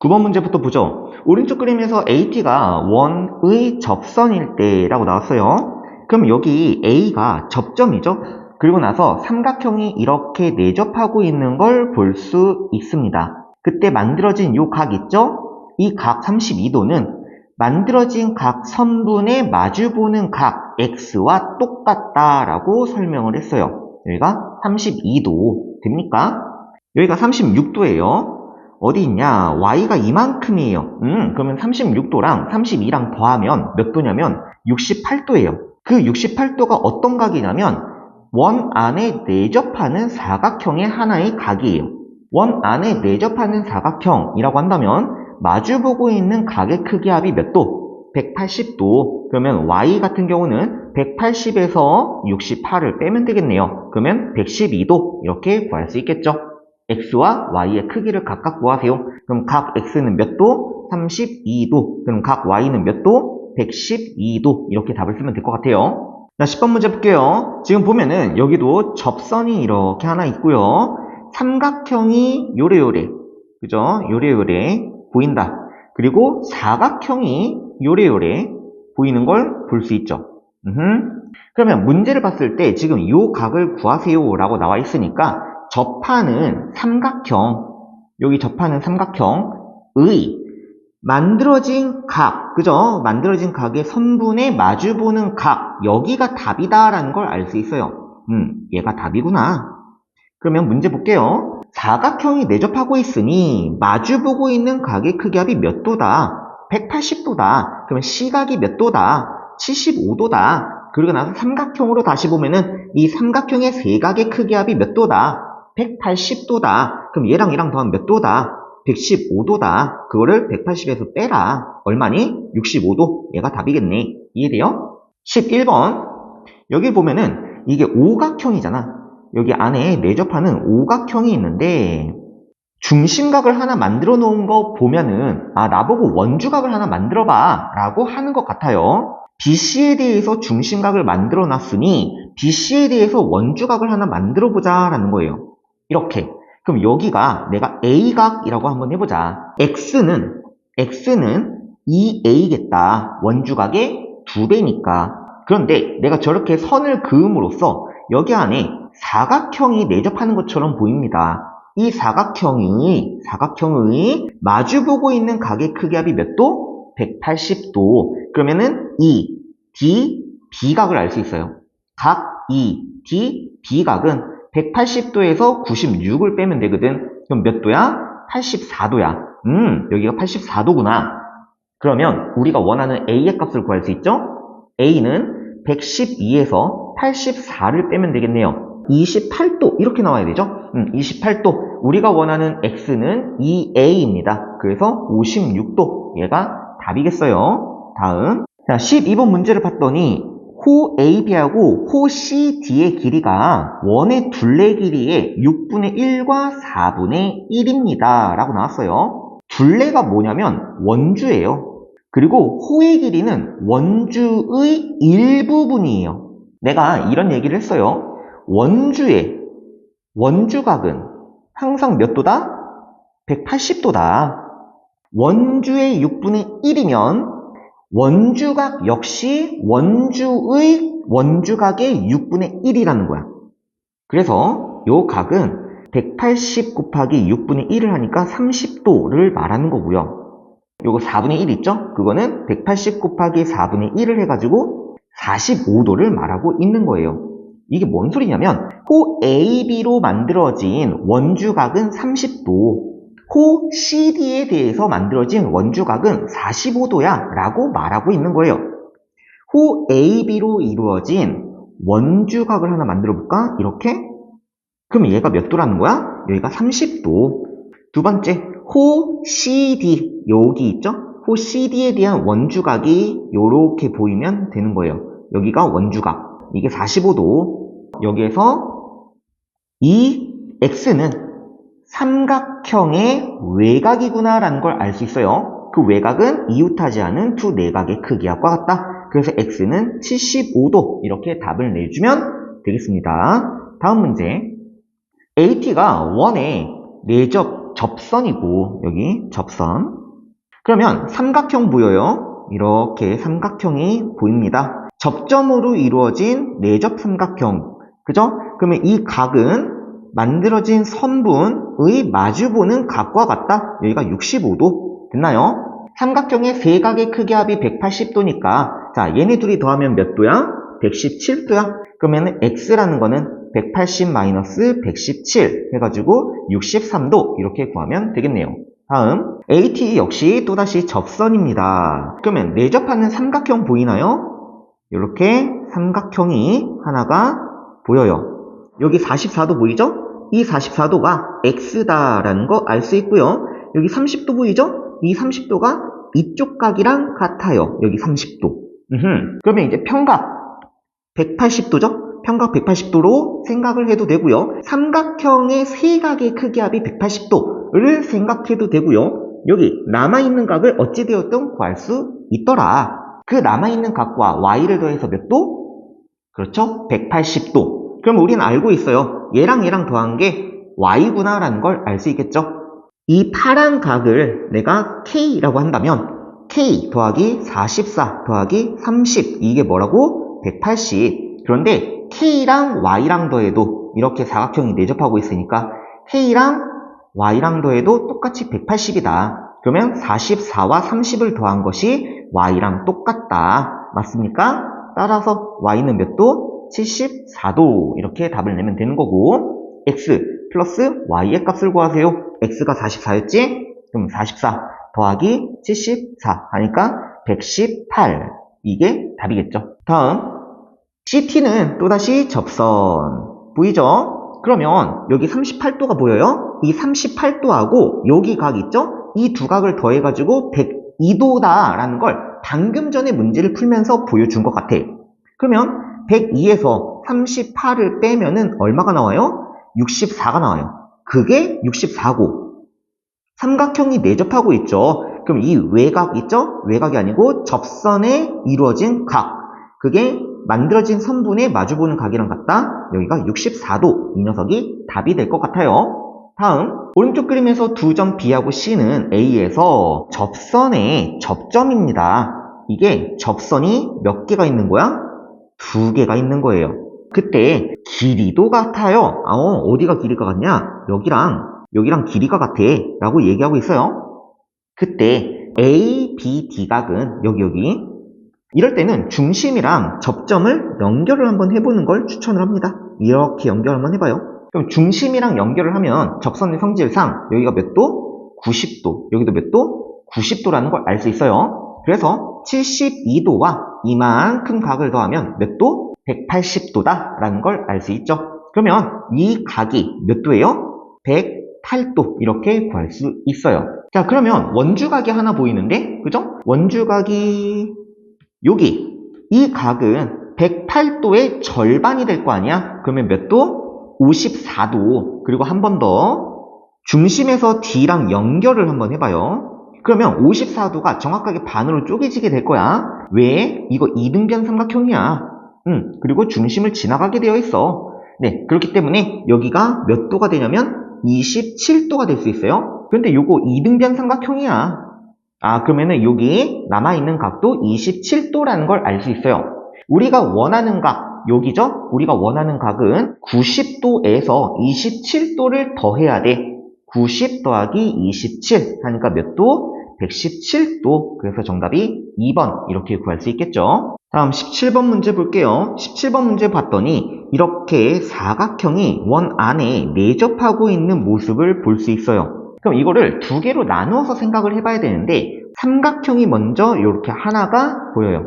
9번 문제부터 보죠. 오른쪽 그림에서 AT가 원의 접선일 때라고 나왔어요. 그럼 여기 A가 접점이죠. 그리고 나서 삼각형이 이렇게 내접하고 있는 걸 볼 수 있습니다. 그때 만들어진 이 각 있죠? 이 각 32도는 만들어진 각 선분에 마주보는 각 X와 똑같다라고 설명을 했어요. 여기가 32도 됩니까? 여기가 36도예요. 어디 있냐? y가 이만큼이에요. 그러면 36도랑 32랑 더하면 몇 도냐면 68도예요. 그 68도가 어떤 각이냐면 원 안에 내접하는 사각형의 하나의 각이에요. 원 안에 내접하는 사각형이라고 한다면 마주보고 있는 각의 크기 합이 몇 도? 180도. 그러면 y 같은 경우는 180에서 68을 빼면 되겠네요. 그러면 112도 이렇게 구할 수 있겠죠. x와 y의 크기를 각각 구하세요. 그럼 각 x는 몇 도? 32도. 그럼 각 y는 몇 도? 112도. 이렇게 답을 쓰면 될 것 같아요. 자, 10번 문제 볼게요. 지금 보면은 여기도 접선이 이렇게 하나 있고요. 삼각형이 요래요래, 그죠? 요래요래 보인다. 그리고 사각형이 요래요래 보이는 걸 볼 수 있죠. 그러면 문제를 봤을 때 지금 요 각을 구하세요 라고 나와 있으니까 접하는 삼각형, 여기 접하는 삼각형의 만들어진 각, 그죠? 만들어진 각의 선분에 마주보는 각, 여기가 답이다라는 걸 알 수 있어요. 얘가 답이구나. 그러면 문제 볼게요. 사각형이 내접하고 있으니 마주보고 있는 각의 크기 합이 몇 도다? 180도다. 그러면 시각이 몇 도다? 75도다. 그리고 나서 삼각형으로 다시 보면은 이 삼각형의 세 각의 크기 합이 몇 도다? 180도다. 그럼 얘랑 더하면 몇 도다? 115도다. 그거를 180에서 빼라. 얼마니? 65도. 얘가 답이겠네. 이해돼요? 11번. 여기 보면은 이게 오각형이잖아. 여기 안에 내접하는 오각형이 있는데 중심각을 하나 만들어 놓은 거 보면은 나보고 원주각을 하나 만들어 봐 라고 하는 것 같아요. BC에 대해서 중심각을 만들어 놨으니 BC에 대해서 원주각을 하나 만들어 보자 라는 거예요. 이렇게. 그럼 여기가 내가 A각이라고 한번 해보자. X는 2A겠다. 원주각의 2배니까. 그런데 내가 저렇게 선을 그음으로써 여기 안에 사각형이 내접하는 것처럼 보입니다. 이 사각형의 마주보고 있는 각의 크기 합이 몇 도? 180도. 그러면은 이 D, B각을 알 수 있어요. 각 E, D, B각은 180도에서 96을 빼면 되거든. 그럼 몇 도야? 84도야. 여기가 84도구나. 그러면 우리가 원하는 A의 값을 구할 수 있죠? A는 112에서 84를 빼면 되겠네요. 28도 이렇게 나와야 되죠? 28도. 우리가 원하는 X는 2A입니다. 그래서 56도. 얘가 답이겠어요. 다음. 자, 12번 문제를 봤더니 호 AB하고 호 CD의 길이가 원의 둘레 길이의 6분의 1과 4분의 1입니다. 라고 나왔어요. 둘레가 뭐냐면 원주예요. 그리고 호의 길이는 원주의 일부분이에요. 내가 이런 얘기를 했어요. 원주각은 항상 몇 도다? 180도다. 원주의 6분의 1이면 원주각 역시 원주각의 6분의 1이라는 거야. 그래서 요 각은 180 곱하기 6분의 1을 하니까 30도를 말하는 거고요. 요거 4분의 1 있죠? 그거는 180 곱하기 4분의 1을 해가지고 45도를 말하고 있는 거예요. 이게 뭔 소리냐면 호 AB로 만들어진 원주각은 30도, 호 CD에 대해서 만들어진 원주각은 45도야 라고 말하고 있는 거예요. 호 AB로 이루어진 원주각을 하나 만들어 볼까? 이렇게? 그럼 얘가 몇 도라는 거야? 여기가 30도. 두 번째, 호 CD, 여기 있죠? 호 CD에 대한 원주각이 이렇게 보이면 되는 거예요. 여기가 원주각, 이게 45도. 여기에서 이 X는 삼각형의 외곽이구나 라는 걸 알 수 있어요. 그 외곽은 이웃하지 않은 두 내각의 크기와 같다. 그래서 X는 75도. 이렇게 답을 내주면 되겠습니다. 다음 문제. AT가 원에 내접 접선이고 여기 접선. 그러면 삼각형 보여요. 이렇게 삼각형이 보입니다. 접점으로 이루어진 내접 삼각형. 그죠? 그러면 이 각은 만들어진 선분의 마주보는 각과 같다. 여기가 65도. 됐나요? 삼각형의 세 각의 크기 합이 180도니까 자, 얘네 둘이 더하면 몇 도야? 117도야. 그러면 x라는 거는 180-117 해가지고 63도 이렇게 구하면 되겠네요. 다음 AT 역시 또다시 접선입니다. 그러면 내접하는 삼각형 보이나요? 이렇게 삼각형이 하나가 보여요. 여기 44도 보이죠? 이 44도가 x다라는 거 알 수 있고요. 여기 30도 보이죠? 이 30도가 이쪽 각이랑 같아요. 여기 30도. 그러면 이제 평각 180도죠? 평각 180도로 생각을 해도 되고요. 삼각형의 세 각의 크기 합이 180도를 생각해도 되고요. 여기 남아있는 각을 어찌 되었든 구할 수 있더라. 그 남아있는 각과 y를 더해서 몇 도? 그렇죠? 180도. 그럼 우리는 알고 있어요. 얘랑 얘랑 더한 게 y구나 라는 걸 알 수 있겠죠? 이 파란 각을 내가 k라고 한다면 k 더하기 44 더하기 30 이게 뭐라고? 180. 그런데 K랑 Y랑 더해도 이렇게 사각형이 내접하고 있으니까 K랑 Y랑 더해도 똑같이 180이다. 그러면 44와 30을 더한 것이 Y랑 똑같다. 맞습니까? 따라서 Y는 몇 도? 74도. 이렇게 답을 내면 되는 거고 X 플러스 Y의 값을 구하세요. X가 44였지? 그럼 44 더하기 74 하니까 118. 이게 답이겠죠. 다음 CT는 또다시 접선. 보이죠? 그러면 여기 38도가 보여요? 이 38도하고 여기 각 있죠? 이 두 각을 더해가지고 102도다라는 걸 방금 전에 문제를 풀면서 보여준 것 같아. 그러면 102에서 38을 빼면은 얼마가 나와요? 64가 나와요. 그게 64고. 삼각형이 내접하고 있죠. 그럼 이 외곽 있죠? 외곽이 아니고 접선에 이루어진 각. 그게 만들어진 선분의 마주보는 각이랑 같다. 여기가 64도. 이 녀석이 답이 될 것 같아요. 다음 오른쪽 그림에서 두 점 B하고 C는 A에서 접선의 접점입니다. 이게 접선이 몇 개가 있는 거야? 두 개가 있는 거예요. 그때 길이도 같아요. 어디가 길이가 같냐? 여기랑 길이가 같아 라고 얘기하고 있어요. 그때 A, B, D 각은 여기 이럴 때는 중심이랑 접점을 연결을 한번 해보는 걸 추천을 합니다. 이렇게 연결 한번 해봐요. 그럼 중심이랑 연결을 하면 접선의 성질상 여기가 몇 도? 90도. 여기도 몇 도? 90도라는 걸 알 수 있어요. 그래서 72도와 이만큼 각을 더하면 몇 도? 180도다 라는 걸 알 수 있죠. 그러면 이 각이 몇 도예요? 108도 이렇게 구할 수 있어요. 자, 그러면 원주각이 하나 보이는데, 그죠? 원주각이 여기 이 각은 108도의 절반이 될 거 아니야? 그러면 몇 도? 54도. 그리고 한 번 더 중심에서 D랑 연결을 한번 해봐요. 그러면 54도가 정확하게 반으로 쪼개지게 될 거야. 왜? 이거 이등변 삼각형이야. 그리고 중심을 지나가게 되어 있어. 네, 그렇기 때문에 여기가 몇 도가 되냐면 27도가 될 수 있어요. 그런데 요거 이등변 삼각형이야. 그러면은 여기 남아있는 각도 27도라는 걸 알 수 있어요. 우리가 원하는 각, 여기죠? 우리가 원하는 각은 90도에서 27도를 더해야 돼. 90 더하기 27 하니까 몇 도? 117도. 그래서 정답이 2번 이렇게 구할 수 있겠죠. 다음 17번 문제 볼게요. 17번 문제 봤더니 이렇게 사각형이 원 안에 내접하고 있는 모습을 볼 수 있어요. 그럼 이거를 두 개로 나누어서 생각을 해봐야 되는데 삼각형이 먼저 이렇게 하나가 보여요.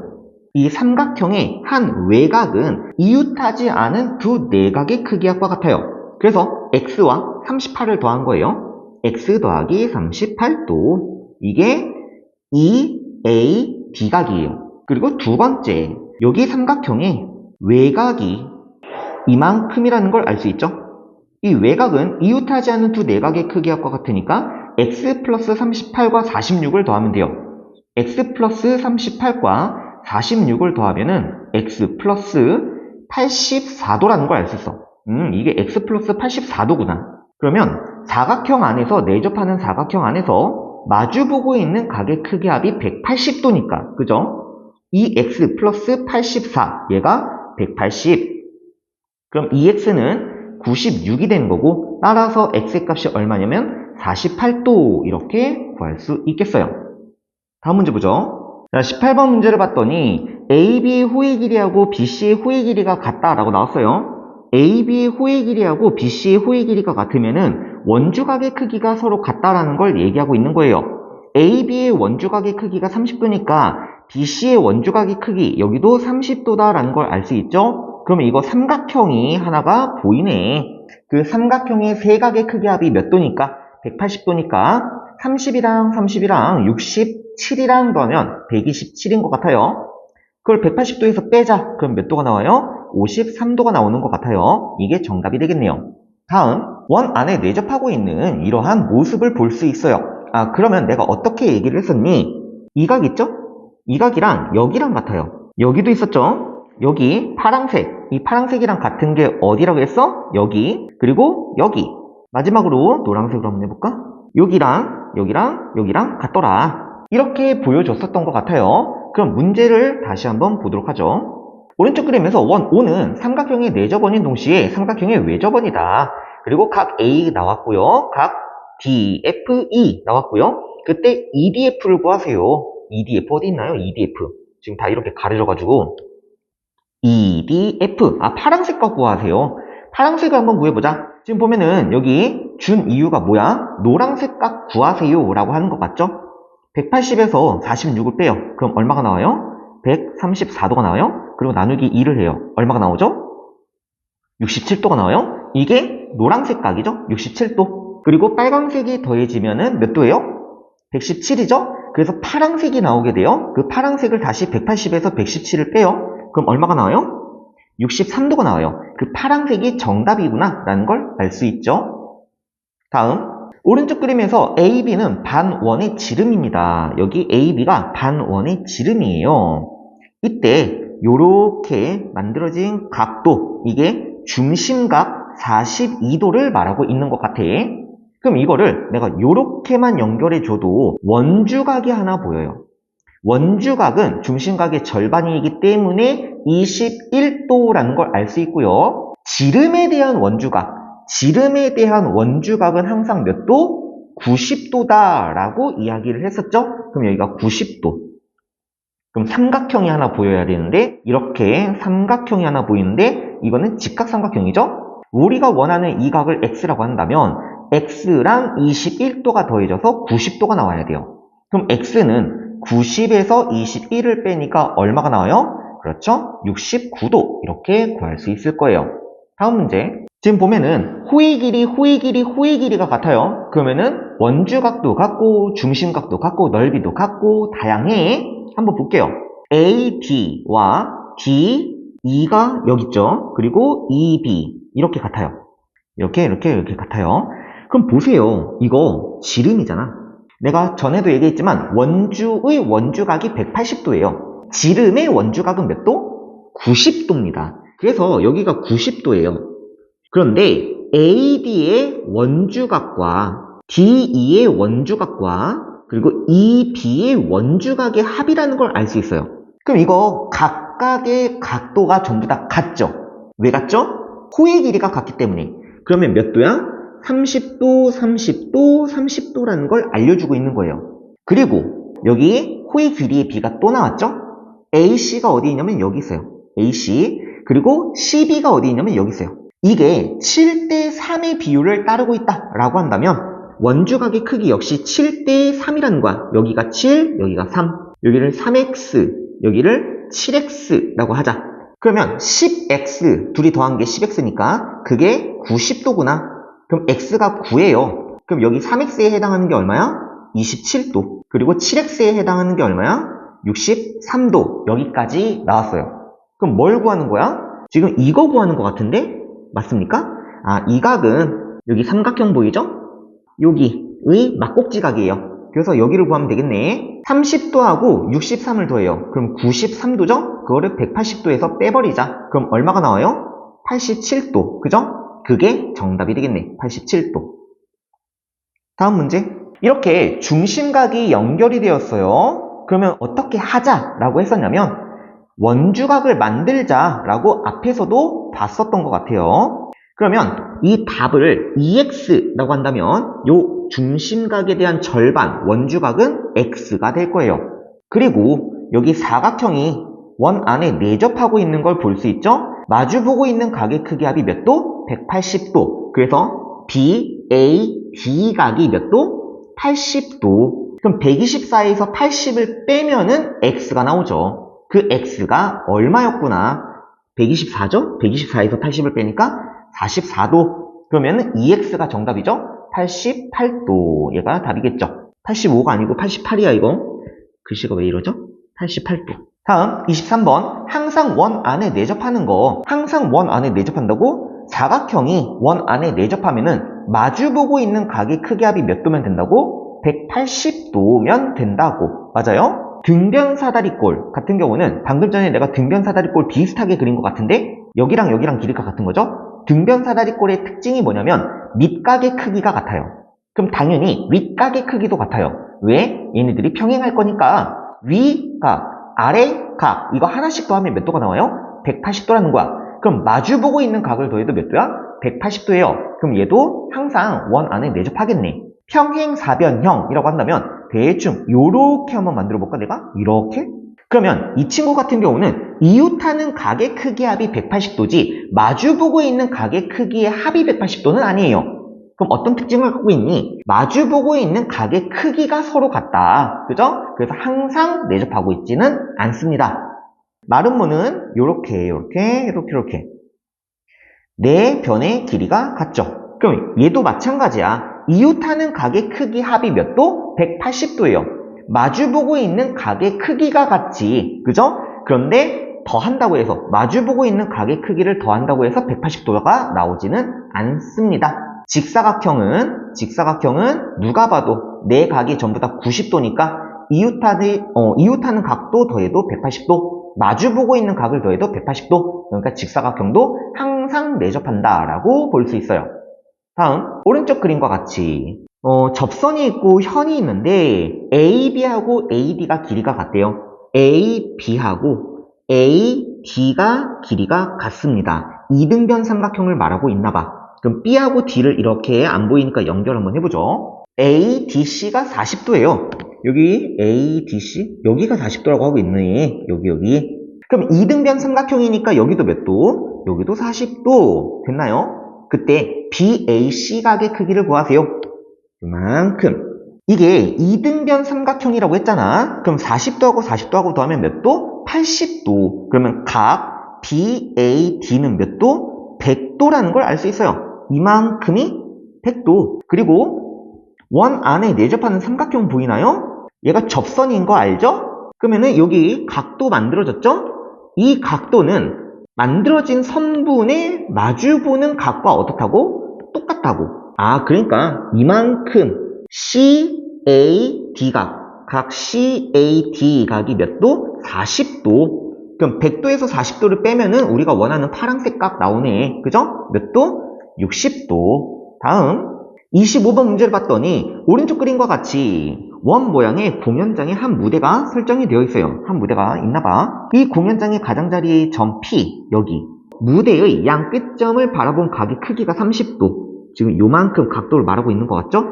이 삼각형의 한 외곽은 이웃하지 않은 두 내각의 크기 합과 같아요. 그래서 x와 38을 더한 거예요. x 더하기 38도. 이게 EAD 각이에요. 그리고 두 번째, 여기 삼각형의 외곽이 이만큼이라는 걸 알 수 있죠. 이 외곽은 이웃하지 않은 두 내각의 크기 합과 같으니까 x 플러스 38과 46을 더하면 돼요. x 플러스 38과 46을 더하면은 x 플러스 84도라는 걸 알 수 있어. 이게 x 플러스 84도구나. 그러면 사각형 안에서, 내접하는 사각형 안에서 마주보고 있는 각의 크기 합이 180도니까, 그죠? 2x 플러스 84, 얘가 180. 그럼 2x는 96이 되는 거고, 따라서 x의 값이 얼마냐면 48도, 이렇게 구할 수 있겠어요. 다음 문제 보죠. 자, 18번 문제를 봤더니 AB의 호의 길이하고 BC의 호의 길이가 같다라고 나왔어요. AB의 호의 길이하고 BC의 호의 길이가 같으면은 원주각의 크기가 서로 같다라는 걸 얘기하고 있는 거예요. AB의 원주각의 크기가 30도니까 BC의 원주각의 크기, 여기도 30도다라는 걸 알 수 있죠? 그러면 이거 삼각형이 하나가 보이네. 그 삼각형의 세 각의 크기 합이 몇 도니까? 180도니까 30이랑 30이랑 67이랑 더하면 127인 것 같아요. 그걸 180도에서 빼자. 그럼 몇 도가 나와요? 53도가 나오는 것 같아요. 이게 정답이 되겠네요. 다음, 원 안에 내접하고 있는 이러한 모습을 볼 수 있어요. 아, 그러면 내가 어떻게 얘기를 했었니? 이 각 있죠? 이 각이랑 여기랑 같아요. 여기도 있었죠? 여기 파란색, 이 파란색이랑 같은 게 어디라고 했어? 여기, 그리고 여기. 마지막으로 노란색으로 한번 해볼까? 여기랑 여기랑 여기랑 같더라. 이렇게 보여줬었던 것 같아요. 그럼 문제를 다시 한번 보도록 하죠. 오른쪽 그림에서 원 O는 삼각형의 내접원인 동시에 삼각형의 외접원이다. 그리고 각 A 나왔고요. 각 D, F, E 나왔고요. 그때 EDF를 구하세요. EDF 어디 있나요? EDF. 지금 다 이렇게 가려져가지고 EDF. 아, 파란색 거 구하세요. 파란색을 한번 구해보자. 지금 보면은 여기 준 이유가 뭐야? 노란색 각 구하세요 라고 하는 것 같죠? 180에서 46을 빼요. 그럼 얼마가 나와요? 134도가 나와요. 그리고 나누기 2를 해요. 얼마가 나오죠? 67도가 나와요. 이게 노란색 각이죠? 67도. 그리고 빨간색이 더해지면은 몇 도예요? 117이죠? 그래서 파란색이 나오게 돼요. 그 파란색을 다시 180에서 117을 빼요. 그럼 얼마가 나와요? 63도가 나와요. 그 파란색이 정답이구나 라는 걸 알 수 있죠. 다음, 오른쪽 그림에서 AB는 반원의 지름입니다. 여기 AB가 반원의 지름이에요. 이때 요렇게 만들어진 각도, 이게 중심각 42도를 말하고 있는 것 같아. 그럼 이거를 내가 요렇게만 연결해줘도 원주각이 하나 보여요. 원주각은 중심각의 절반이기 때문에 21도라는 걸 알 수 있고요. 지름에 대한 원주각은 항상 몇 도? 90도다 라고 이야기를 했었죠? 그럼 여기가 90도. 그럼 삼각형이 하나 보여야 되는데, 이렇게 삼각형이 하나 보이는데 이거는 직각삼각형이죠? 우리가 원하는 이 각을 x라고 한다면 x랑 21도가 더해져서 90도가 나와야 돼요. 그럼 x는 90에서 21을 빼니까 얼마가 나와요? 그렇죠? 69도. 이렇게 구할 수 있을 거예요. 다음 문제. 지금 보면은 호의 길이가 같아요. 그러면은 원주각도 같고 중심각도 같고 넓이도 같고 다양해. 한번 볼게요. AD와 DE가 여기 있죠. 그리고 EB 이렇게 같아요. 이렇게 같아요. 그럼 보세요. 이거 지름이잖아. 내가 전에도 얘기했지만 원주의 원주각이 180도예요. 지름의 원주각은 몇 도? 90도입니다. 그래서 여기가 90도예요. 그런데 AD의 원주각과 DE의 원주각과 그리고 EB의 원주각의 합이라는 걸 알 수 있어요. 그럼 이거 각각의 각도가 전부 다 같죠? 왜 같죠? 호의 길이가 같기 때문에. 그러면 몇 도야? 30도, 30도, 30도라는 걸 알려주고 있는 거예요. 그리고 여기 호의 길이의 비가 또 나왔죠? AC가 어디 있냐면 여기 있어요. AC. 그리고 CB가 어디 있냐면 여기 있어요. 이게 7대3의 비율을 따르고 있다라고 한다면 원주각의 크기 역시 7대3이라는 거야. 여기가 7, 여기가 3. 여기를 3x, 여기를 7x라고 하자. 그러면 10x, 둘이 더한 게 10x니까 그게 90도구나. 그럼 x가 9예요. 그럼 여기 3x에 해당하는 게 얼마야? 27도. 그리고 7x에 해당하는 게 얼마야? 63도. 여기까지 나왔어요. 그럼 뭘 구하는 거야? 지금 이거 구하는 것 같은데? 맞습니까? 아, 이 각은 여기 삼각형 보이죠? 여기의 막꼭지각이에요. 그래서 여기를 구하면 되겠네. 30도하고 63을 더해요. 그럼 93도죠? 그거를 180도에서 빼버리자. 그럼 얼마가 나와요? 87도. 그죠? 그게 정답이 되겠네. 87도. 다음 문제. 이렇게 중심각이 연결이 되었어요. 그러면 어떻게 하자라고 했었냐면 원주각을 만들자라고 앞에서도 봤었던 것 같아요. 그러면 이 답을 EX라고 한다면 요 중심각에 대한 절반 원주각은 X가 될 거예요. 그리고 여기 사각형이 원 안에 내접하고 있는 걸 볼 수 있죠? 마주보고 있는 각의 크기 합이 몇 도? 180도. 그래서 BAD 각이 몇 도? 80도. 그럼 124에서 80을 빼면은 X가 나오죠. 그 X가 얼마였구나? 124죠? 124에서 80을 빼니까 44도. 그러면 EX가 정답이죠? 88도. 얘가 답이겠죠. 85가 아니고 88이야, 이거. 글씨가 왜 이러죠? 88도. 다음 23번. 항상 원 안에 내접하는 거. 항상 원 안에 내접한다고? 사각형이 원 안에 내접하면은 마주보고 있는 각의 크기 합이 몇 도면 된다고? 180도면 된다고. 맞아요? 등변사다리꼴 같은 경우는 방금 전에 내가 등변사다리꼴 비슷하게 그린 것 같은데 여기랑 여기랑 길이가 같은 거죠? 등변사다리꼴의 특징이 뭐냐면 밑각의 크기가 같아요. 그럼 당연히 윗각의 크기도 같아요. 왜? 얘네들이 평행할 거니까 위각, 아래각 이거 하나씩 더하면 몇 도가 나와요? 180도라는 거야. 그럼 마주보고 있는 각을 더해도 몇 도야? 180도예요. 그럼 얘도 항상 원 안에 내접하겠네. 평행사변형이라고 한다면 대충 요렇게 한번 만들어 볼까 내가? 이렇게? 그러면 이 친구 같은 경우는 이웃하는 각의 크기 합이 180도지 마주보고 있는 각의 크기의 합이 180도는 아니에요. 그럼 어떤 특징을 갖고 있니? 마주보고 있는 각의 크기가 서로 같다. 그죠? 그래서 항상 내접하고 있지는 않습니다. 마름모는 요렇게 네 변의 길이가 같죠. 그럼 얘도 마찬가지야. 이웃하는 각의 크기 합이 몇 도? 180도예요. 마주보고 있는 각의 크기가 같지. 그죠? 그런데 더한다고 해서 마주보고 있는 각의 크기를 더한다고 해서 180도가 나오지는 않습니다. 직사각형은 누가 봐도 네 각이 전부 다 90도니까 이웃하는 각도 더해도 180도, 마주보고 있는 각을 더해도 180도. 그러니까 직사각형도 항상 내접한다라고 볼 수 있어요. 다음 오른쪽 그림과 같이 접선이 있고 현이 있는데 AB하고 AD가 길이가 같대요. AB하고 AD가 길이가 같습니다. 이등변 삼각형을 말하고 있나봐. 그럼 B하고 D를 이렇게 안 보이니까 연결 한번 해보죠. ADC가 40도예요. 여기 ADC 여기가 40도라고 하고 있네. 여기. 그럼 이등변 삼각형이니까 여기도 몇 도? 여기도 40도. 됐나요? 그때 BAC 각의 크기를 구하세요. 이만큼. 이게 이등변 삼각형이라고 했잖아. 그럼 40도하고 40도하고 더하면 몇 도? 80도. 그러면 각 BAD는 몇 도? 100도라는 걸 알 수 있어요. 이만큼이 100도. 그리고 원 안에 내접하는 삼각형 보이나요? 얘가 접선인 거 알죠? 그러면은 여기 각도 만들어졌죠? 이 각도는 만들어진 선분에 마주보는 각과 어떻다고? 똑같다고. 그러니까 이만큼 CAD 각 CAD 각이 몇 도? 40도. 그럼 100도에서 40도를 빼면은 우리가 원하는 파란색 각 나오네. 그죠? 몇 도? 60도. 다음 25번 문제를 봤더니 오른쪽 그림과 같이 원 모양의 공연장에 한 무대가 설정이 되어 있어요. 한 무대가 있나봐. 이 공연장의 가장자리의 점 P, 여기 무대의 양 끝점을 바라본 각의 크기가 30도. 지금 요만큼 각도를 말하고 있는 것 같죠?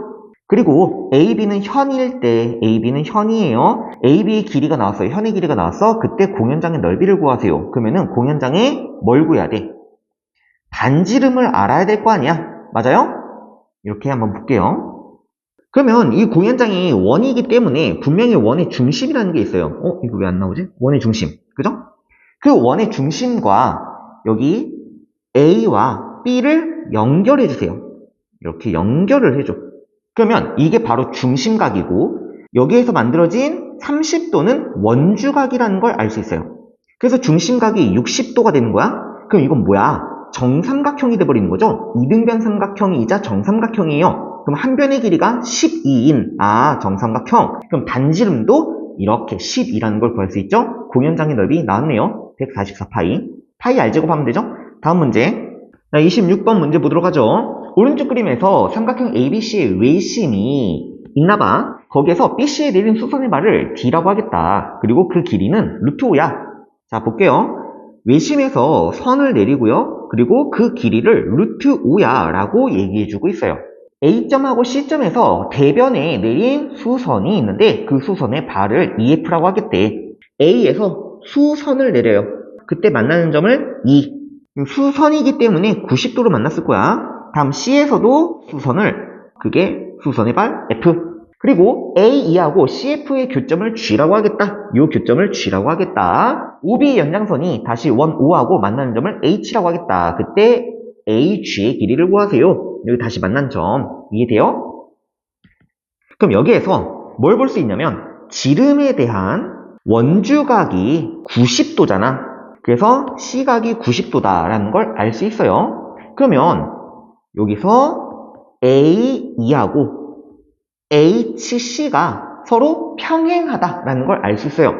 그리고 AB는 현일 때 AB는 현이에요. AB의 길이가 나왔어요. 현의 길이가 나왔어. 그때 공연장의 넓이를 구하세요. 그러면은 공연장에 뭘 구해야 돼? 반지름을 알아야 될 거 아니야. 맞아요? 이렇게 한번 볼게요. 그러면 이 공연장이 원이기 때문에 분명히 원의 중심이라는 게 있어요. 이거 왜 안 나오지? 원의 중심. 그죠? 그 원의 중심과 여기 A와 B를 연결해 주세요. 이렇게 연결을 해줘. 그러면 이게 바로 중심각이고 여기에서 만들어진 30도는 원주각이라는 걸 알 수 있어요. 그래서 중심각이 60도가 되는 거야? 그럼 이건 뭐야? 정삼각형이 돼버리는 거죠? 이등변 삼각형이자 정삼각형이에요. 그럼 한 변의 길이가 12인 정삼각형. 그럼 반지름도 이렇게 12라는 걸 구할 수 있죠? 공연장의 넓이 나왔네요. 144파이. 파이 R제곱하면 되죠? 다음 문제. 26번 문제 보도록 하죠. 오른쪽 그림에서 삼각형 ABC의 외심이 있나봐. 거기에서 BC에 내린 수선의 발을 D라고 하겠다. 그리고 그 길이는 루트 5야. 자, 볼게요. 외심에서 선을 내리고요. 그리고 그 길이를 루트 5야 라고 얘기해주고 있어요. A점하고 C점에서 대변에 내린 수선이 있는데 그 수선의 발을 EF라고 하겠대. A에서 수선을 내려요. 그때 만나는 점을 E. 수선이기 때문에 90도로 만났을 거야. 다음 C에서도 수선을, 그게 수선의 발 F. 그리고 AE하고 CF의 교점을 G라고 하겠다. 이 교점을 G라고 하겠다. OB 연장선이 다시 원 O하고 만나는 점을 H라고 하겠다. 그때 AG의 길이를 구하세요. 여기 다시 만난 점 이해돼요? 그럼 여기에서 뭘 볼 수 있냐면 지름에 대한 원주각이 90도잖아. 그래서 C각이 90도다라는 걸 알 수 있어요. 그러면 여기서 AE하고 HC가 서로 평행하다라는 걸 알 수 있어요.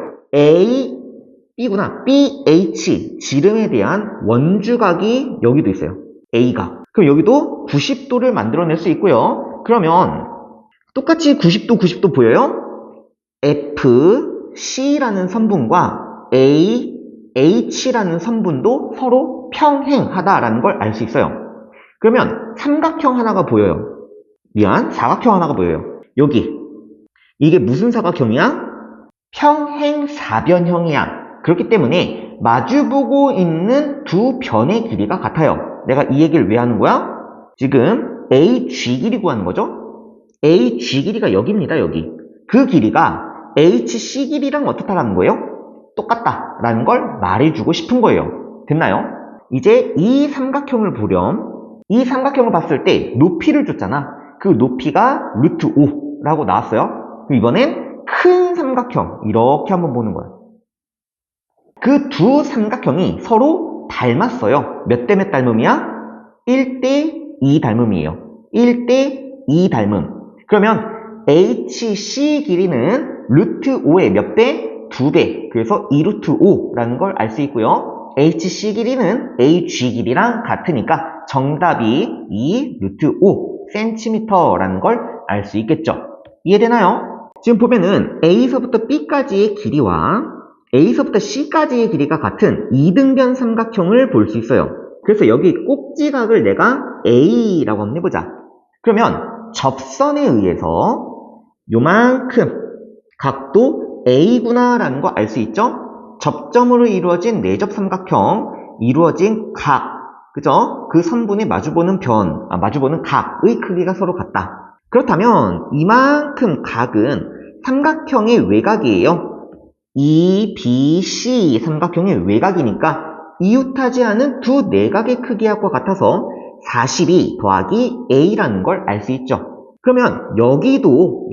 B구나. BH, 지름에 대한 원주각이 여기도 있어요. A가. 그럼 여기도 90도를 만들어낼 수 있고요. 그러면 똑같이 90도, 90도 보여요? FC라는 선분과 AH라는 선분도 서로 평행하다라는 걸 알 수 있어요. 그러면 삼각형 하나가 보여요. 사각형 하나가 보여요. 여기. 이게 무슨 사각형이야? 평행사변형이야. 그렇기 때문에 마주보고 있는 두 변의 길이가 같아요. 내가 이 얘기를 왜 하는 거야? 지금 AG 길이 구하는 거죠? AG 길이가 여기입니다. 여기. 그 길이가 HC 길이랑 어떻다라는 거예요? 똑같다라는 걸 말해주고 싶은 거예요. 됐나요? 이제 이 삼각형을 보렴. 이 삼각형을 봤을 때 높이를 줬잖아. 그 높이가 루트 5라고 나왔어요. 이번엔 큰 삼각형 이렇게 한번 보는 거야. 그 두 삼각형이 서로 닮았어요. 몇 대 몇 닮음이야? 1대 2 닮음이에요. 1대 2 닮음. 그러면 HC 길이는 루트 5의 몇 배? 2배. 그래서 2루트 5라는 걸 알 수 있고요. HC 길이는 AG 길이랑 같으니까 정답이 2루트 5 cm라는 걸 알 수 있겠죠. 이해되나요? 지금 보면은 A서부터 B까지의 길이와 A서부터 C까지의 길이가 같은 이등변 삼각형을 볼 수 있어요. 그래서 여기 꼭지각을 내가 A라고 한번 해보자. 그러면 접선에 의해서 요만큼 각도 A구나 라는 거 알 수 있죠? 접점으로 이루어진 내접 삼각형, 이루어진 각, 그죠? 그 선분에 마주보는 마주보는 각의 크기가 서로 같다. 그렇다면 이만큼 각은 삼각형의 외곽이에요. EBC 삼각형의 외곽이니까 이웃하지 않은 두 내각의 크기하고 같아서 42 더하기 A라는 걸 알 수 있죠. 그러면 여기도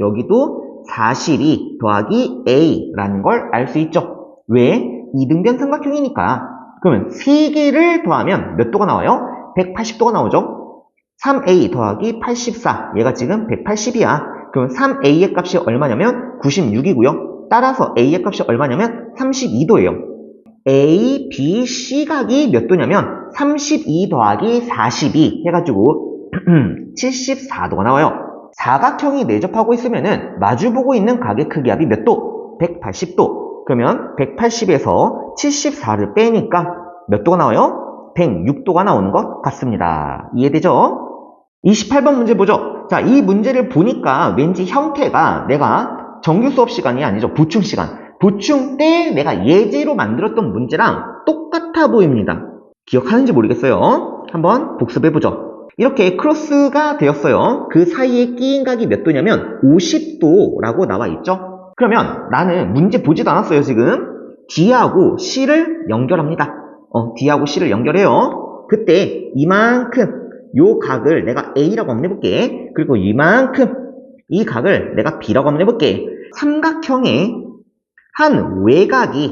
42 더하기 A라는 걸 알 수 있죠. 왜? 이등변 삼각형이니까. 그러면 3개를 더하면 몇 도가 나와요? 180도가 나오죠? 3A 더하기 84. 얘가 지금 180이야. 그럼 3A의 값이 얼마냐면 96이고요. 따라서 A의 값이 얼마냐면 32도예요. A, B, C 각이 몇 도냐면 32 더하기 42 해가지고 74도가 나와요. 사각형이 내접하고 있으면은 마주보고 있는 각의 크기 합이 몇 도? 180도. 그러면 180에서 74를 빼니까 몇 도가 나와요? 106도가 나오는 것 같습니다. 이해되죠? 28번 문제 보죠. 자, 이 문제를 보니까 왠지 형태가 내가 정규 수업 시간이 아니죠. 보충 시간. 보충 때 내가 예제로 만들었던 문제랑 똑같아 보입니다. 기억하는지 모르겠어요. 한번 복습해보죠. 이렇게 크로스가 되었어요. 그 사이에 끼인 각이 몇 도냐면 50도라고 나와 있죠. 그러면 나는 문제 보지도 않았어요. 지금 D하고 C를 연결합니다. D하고 C를 연결해요. 그때 이만큼 요 각을 내가 A라고 한번 해볼게. 그리고 이만큼 이 각을 내가 B라고 한번 해볼게. 삼각형의 한 외곽이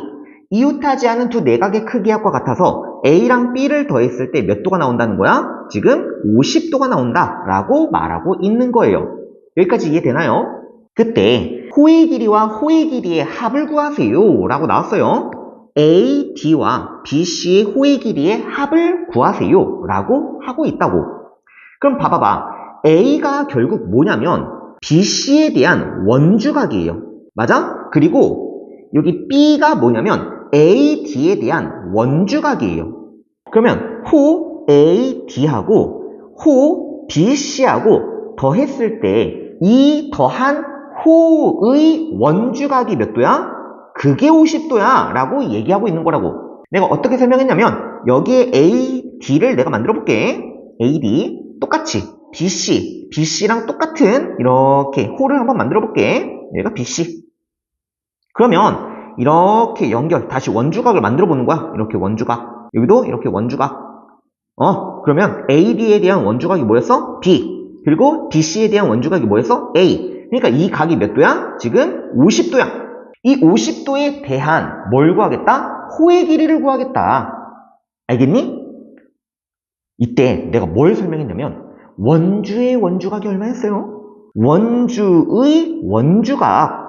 이웃하지 않은 두 내각의 크기합과 같아서 A랑 B를 더했을 때 몇 도가 나온다는 거야? 지금 50도가 나온다라고 말하고 있는 거예요. 여기까지 이해되나요? 그때 호의 길이와 호의 길이의 합을 구하세요 라고 나왔어요. AD와 BC의 호의 길이의 합을 구하세요 라고 하고 있다고. 그럼 봐봐봐. A가 결국 뭐냐면 BC에 대한 원주각이에요. 맞아? 그리고 여기 B가 뭐냐면 AD에 대한 원주각이에요. 그러면 호 AD하고 호 BC하고 더했을 때 이 더한 호의 원주각이 몇 도야? 그게 50도야 라고 얘기하고 있는 거라고. 내가 어떻게 설명했냐면 여기에 AD를 내가 만들어 볼게. AD 똑같이 BC랑 똑같은 이렇게 호를 한번 만들어 볼게. 여기가 BC. 그러면 이렇게 연결, 다시 원주각을 만들어 보는 거야. 이렇게 원주각. 여기도 이렇게 원주각. 그러면 AD에 대한 원주각이 뭐였어? B. 그리고 BC에 대한 원주각이 뭐였어? A. 그러니까 이 각이 몇 도야? 지금 50도야. 이 50도에 대한 뭘 구하겠다? 호의 길이를 구하겠다. 알겠니? 이때 내가 뭘 설명했냐면 원주의 원주각이 얼마였어요? 원주의 원주각.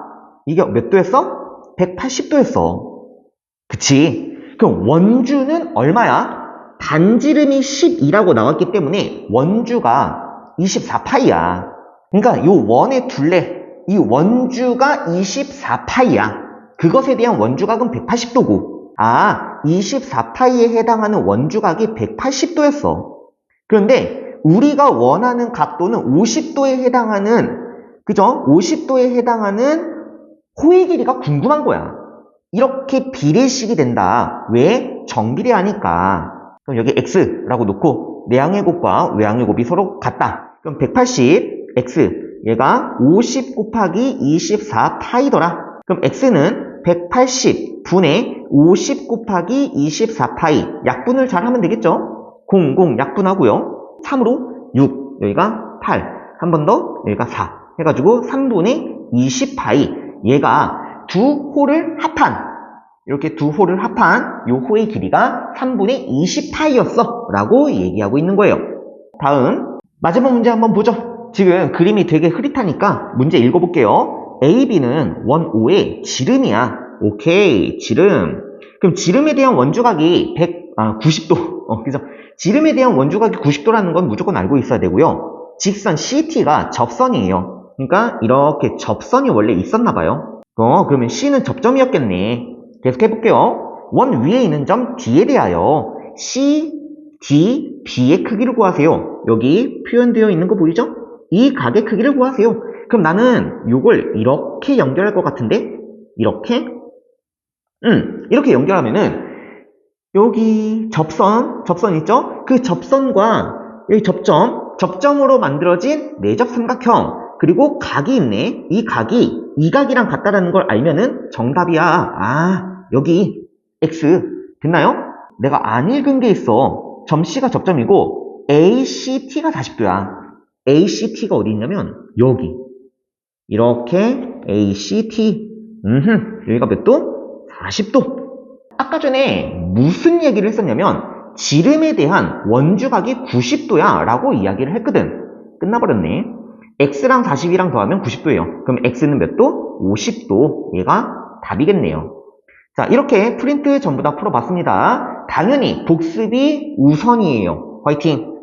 이게 몇 도였어? 180도였어. 그치? 그럼 원주는 얼마야? 반지름이 12라고 나왔기 때문에 원주가 24파이야. 그러니까 이 원의 둘레, 이 원주가 24파이야. 그것에 대한 원주각은 180도고 24파이에 해당하는 원주각이 180도였어. 그런데 우리가 원하는 각도는 50도에 해당하는, 그죠? 50도에 해당하는 호의 길이가 궁금한 거야. 이렇게 비례식이 된다. 왜? 정비례하니까. 그럼 여기 x라고 놓고 내항의 곱과 외항의 곱이 서로 같다. 그럼 180 x 얘가 50 곱하기 24파이더라. 그럼 x는 180 분의 50 곱하기 24파이. 약분을 잘 하면 되겠죠? 0 약분하고요. 3으로 6 여기가 8 한 번 더 여기가 4 해가지고 3분의 20파이. 얘가 두 호를 합한, 이렇게 두 호를 합한 요 호의 길이가 3분의 20파이였어 라고 얘기하고 있는 거예요. 다음 마지막 문제 한번 보죠. 지금 그림이 되게 흐릿하니까 문제 읽어볼게요. AB는 원 O의 지름이야. 오케이, 지름. 그럼 지름에 대한 원주각이 90도. 그죠? 지름에 대한 원주각이 90도라는 건 무조건 알고 있어야 되고요. 직선 CT가 접선이에요. 그러니까 이렇게 접선이 원래 있었나 봐요. 그러면 C는 접점이었겠네. 계속 해볼게요. 원 위에 있는 점 D에 대하여 C, D, B의 크기를 구하세요. 여기 표현되어 있는 거 보이죠? 이 각의 크기를 구하세요. 그럼 나는 이걸 이렇게 연결할 것 같은데? 이렇게? 이렇게 연결하면은 여기 접선 있죠? 그 접선과 여기 접점으로 만들어진 내접 삼각형, 그리고 각이 있네. 이 각이 이 각이랑 같다라는 걸 알면은 정답이야. 여기 X. 됐나요? 내가 안 읽은 게 있어. 점 C가 접점이고 ACT가 40도야. ACT가 어디 있냐면 여기. 이렇게 ACT. 여기가 몇 도? 40도. 아까 전에 무슨 얘기를 했었냐면 지름에 대한 원주각이 90도야 라고 이야기를 했거든. 끝나버렸네. X랑 40이랑 더하면 90도예요. 그럼 X는 몇 도? 50도. 얘가 답이겠네요. 자, 이렇게 프린트 전부 다 풀어봤습니다. 당연히 복습이 우선이에요. 화이팅!